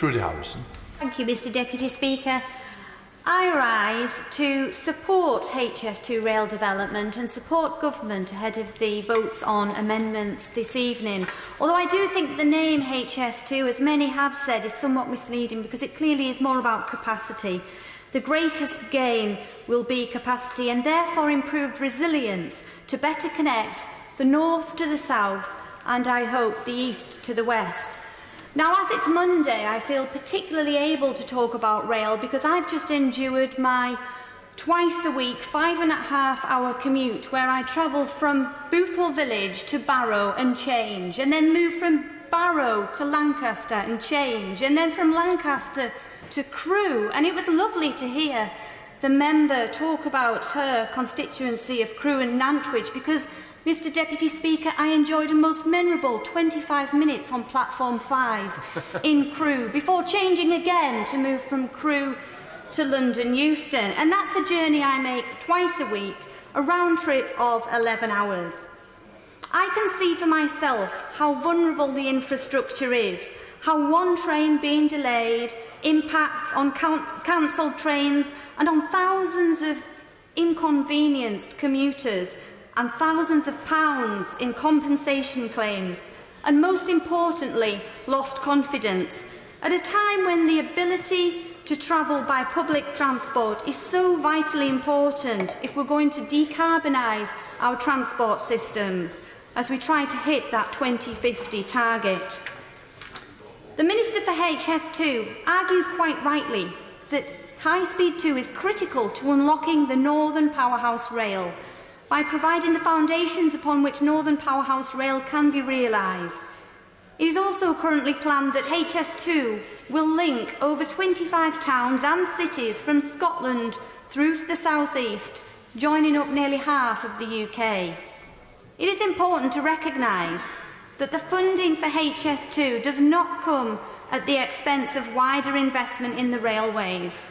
Trudy. Thank you, Mr Deputy Speaker. I rise to support HS2 rail development and support government ahead of the votes on amendments this evening. Although I do think the name HS2, as many have said, is somewhat misleading because it clearly is more about capacity. The greatest gain will be capacity and therefore improved resilience to better connect the north to the south and, I hope, the east to the west. Now, as it's Monday, I feel particularly able to talk about rail because I've just endured my twice-a-week, 5.5-hour commute where I travel from Bootle village to Barrow and change, and then move from Barrow to Lancaster and change, and then from Lancaster to Crewe. And it was lovely to hear the member talk about her constituency of Crewe and Nantwich because, Mr Deputy Speaker, I enjoyed a most memorable 25 minutes on platform 5 in Crewe before changing again to move from Crewe to London Euston. And that's a journey I make twice a week, a round trip of 11 hours. I can see for myself how vulnerable the infrastructure is, how one train being delayed impacts on cancelled trains and on thousands of inconvenienced commuters and thousands of pounds in compensation claims, and most importantly, lost confidence, at a time when the ability to travel by public transport is so vitally important if we're going to decarbonise our transport systems as we try to hit that 2050 target. The Minister for HS2 argues quite rightly that High Speed 2 is critical to unlocking the Northern Powerhouse Rail by providing the foundations upon which Northern Powerhouse Rail can be realised. It is also currently planned that HS2 will link over 25 towns and cities from Scotland through to the south east, joining up nearly half of the UK. It is important to recognise that the funding for HS2 does not come at the expense of wider investment in the railways.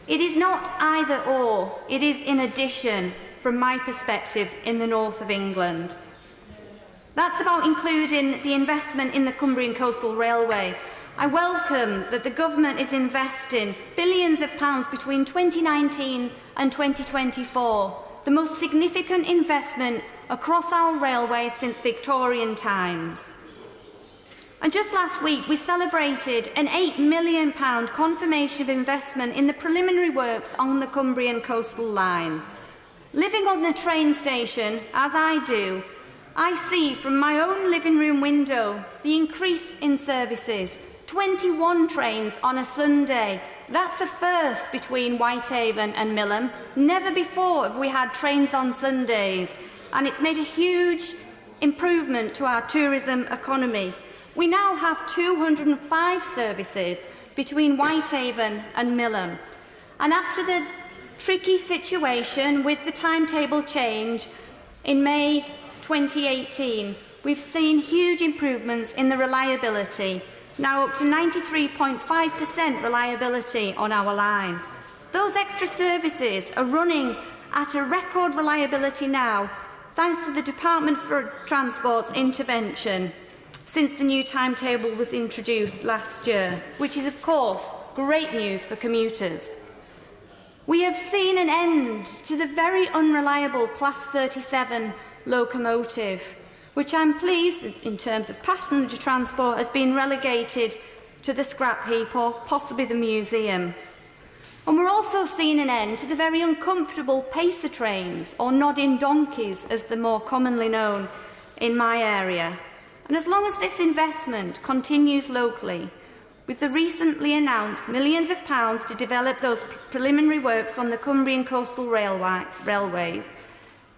It is not either or, it is in addition, from my perspective, in the north of England. That's about including the investment in the Cumbrian Coastal Railway. I welcome that the government is investing billions of pounds between 2019 and 2024, the most significant investment across our railways since Victorian times. And just last week, we celebrated an £8 million confirmation of investment in the preliminary works on the Cumbrian Coastal Line. Living on the train station, as I do, I see from my own living room window the increase in services. 21 trains on a Sunday. That's a first between Whitehaven and Millom. Never before have we had trains on Sundays, and it's made a huge improvement to our tourism economy. We now have 205 services between Whitehaven and Millom. And after the tricky situation with the timetable change in May 2018, we've seen huge improvements in the reliability, now up to 93.5% reliability on our line. Those extra services are running at a record reliability now, thanks to the Department for Transport's intervention since the new timetable was introduced last year, which is, of course, great news for commuters. We have seen an end to the very unreliable Class 37 locomotive, which I'm pleased, in terms of passenger transport, has been relegated to the scrap heap or possibly the museum. And we're also seeing an end to the very uncomfortable pacer trains, or nodding donkeys as they're more commonly known in my area. And as long as this investment continues locally, with the recently announced millions of pounds to develop those preliminary works on the Cumbrian Coastal Railways,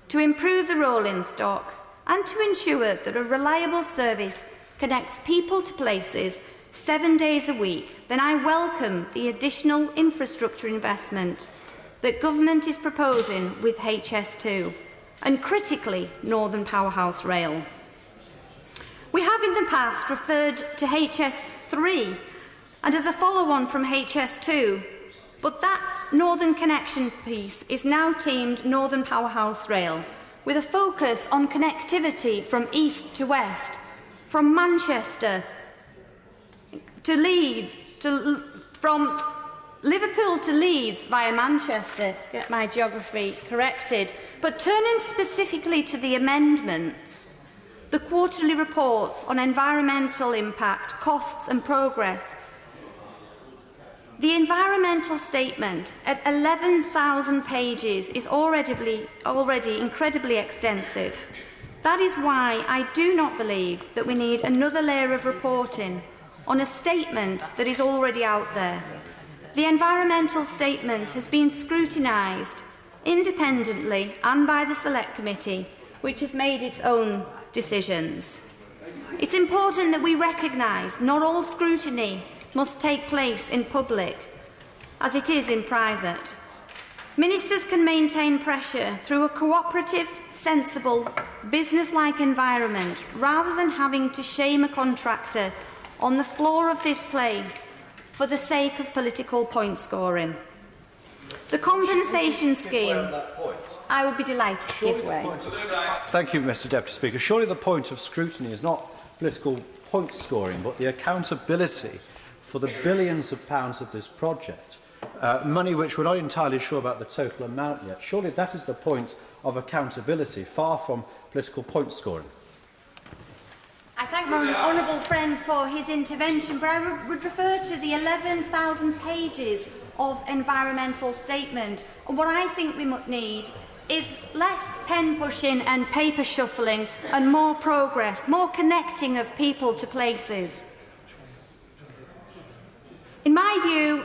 to improve the rolling stock and to ensure that a reliable service connects people to places 7 days a week, then I welcome the additional infrastructure investment that government is proposing with HS2 and, critically, Northern Powerhouse Rail. We have in the past referred to HS3 and as a follow-on from HS2, but that Northern Connection piece is now teamed Northern Powerhouse Rail, with a focus on connectivity from east to west, from Manchester to Leeds from Liverpool to Leeds via Manchester, get my geography corrected. But turning specifically to the amendments, the quarterly reports on environmental impact, costs and progress, the environmental statement at 11,000 pages is already incredibly extensive. That is why I do not believe that we need another layer of reporting on a statement that is already out there. The environmental statement has been scrutinised independently and by the Select Committee, which has made its own decisions. It's important that we recognise not all scrutiny must take place in public, as it is in private. Ministers can maintain pressure through a cooperative, sensible, business-like environment, rather than having to shame a contractor on the floor of this place for the sake of political point scoring. The compensation scheme, I would be delighted to give way. Thank you, Mr Deputy Speaker. Surely the point of scrutiny is not political point scoring, but the accountability for the billions of pounds of this project, money which we're not entirely sure about the total amount yet. Surely that is the point of accountability, far from political point scoring. I thank my honourable friend for his intervention, but I would refer to the 11,000 pages of environmental statement. And what I think we need is less pen pushing and paper shuffling and more progress, more connecting of people to places. In my view,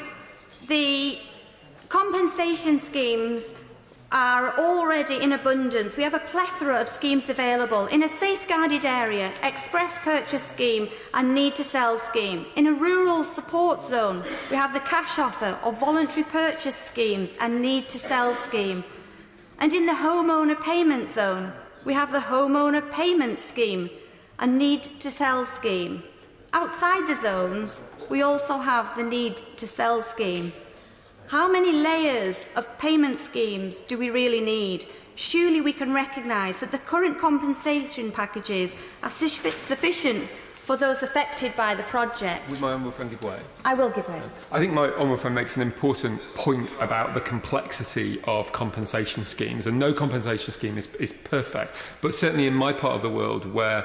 the compensation schemes are already in abundance. We have a plethora of schemes available. In a safeguarded area, express purchase scheme and need to sell scheme. In a rural support zone, we have the cash offer or voluntary purchase schemes and need to sell scheme. And in the homeowner payment zone, we have the homeowner payment scheme and need to sell scheme. Outside the zones, we also have the need to sell scheme. How many layers of payment schemes do we really need? Surely we can recognise that the current compensation packages are sufficient for those affected by the project. Would my honourable friend give way? I will give way. I think my honourable friend makes an important point about the complexity of compensation schemes, and no compensation scheme is perfect. But certainly in my part of the world, where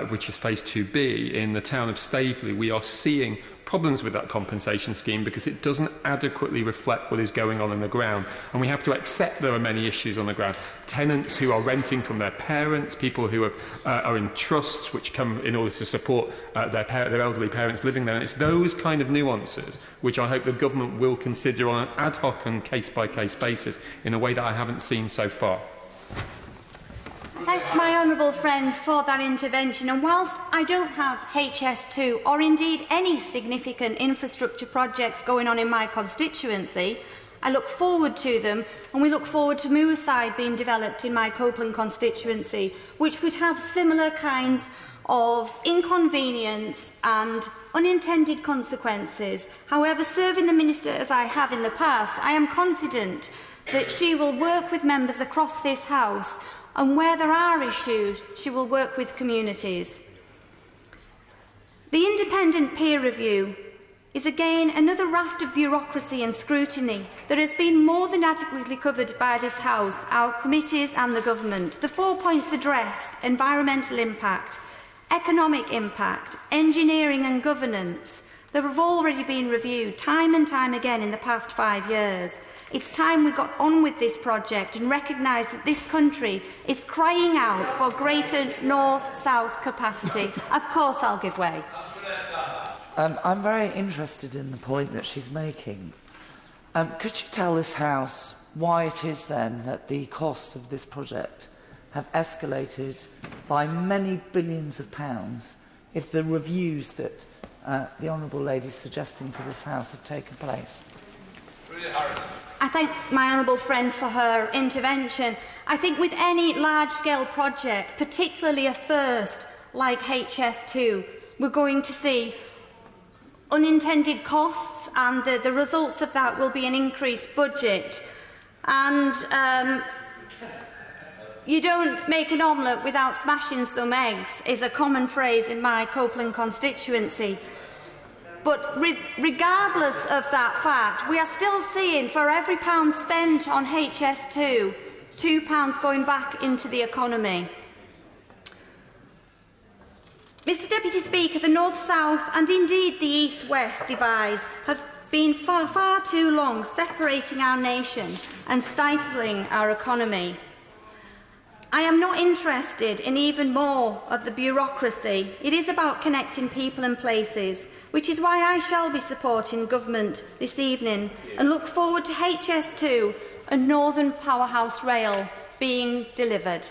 which is Phase 2B, in the town of Staveley, we are seeing problems with that compensation scheme because it doesn't adequately reflect what is going on the ground. And we have to accept there are many issues on the ground. Tenants who are renting from their parents, people who are in trusts which come in order to support their elderly parents living there. And it's those kind of nuances which I hope the government will consider on an ad hoc and case-by-case basis in a way that I haven't seen so far. Thank my honourable friend for that intervention. And whilst I don't have HS2 or indeed any significant infrastructure projects going on in my constituency, I look forward to them, and we look forward to Moorside being developed in my Copeland constituency, which would have similar kinds of inconvenience and unintended consequences. However, serving the Minister as I have in the past, I am confident that she will work with members across this House, and where there are issues, she will work with communities. The independent peer review is again another raft of bureaucracy and scrutiny that has been more than adequately covered by this House, our committees and the government. The 4 points addressed: environmental impact, economic impact, engineering and governance. They have already been reviewed time and time again in the past 5 years. It's time we got on with this project and recognised that this country is crying out for greater north-south capacity. Of course I'll give way. I'm very interested in the point that she's making. Could you tell this House why it is then that the cost of this project have escalated by many billions of pounds if the reviews that the Honourable Lady is suggesting to this House have taken place? I thank my honourable friend for her intervention. I think with any large-scale project, particularly a first like HS2, we're going to see unintended costs, and the results of that will be an increased budget. And you don't make an omelette without smashing some eggs is a common phrase in my Copeland constituency. But regardless of that fact, we are still seeing, for every pound spent on HS2, £2 going back into the economy. Mr Deputy Speaker, the north-south and indeed the east-west divides have been far too long separating our nation and stifling our economy. I am not interested in even more of the bureaucracy. It is about connecting people and places, which is why I shall be supporting government this evening and look forward to HS2 and Northern Powerhouse Rail being delivered.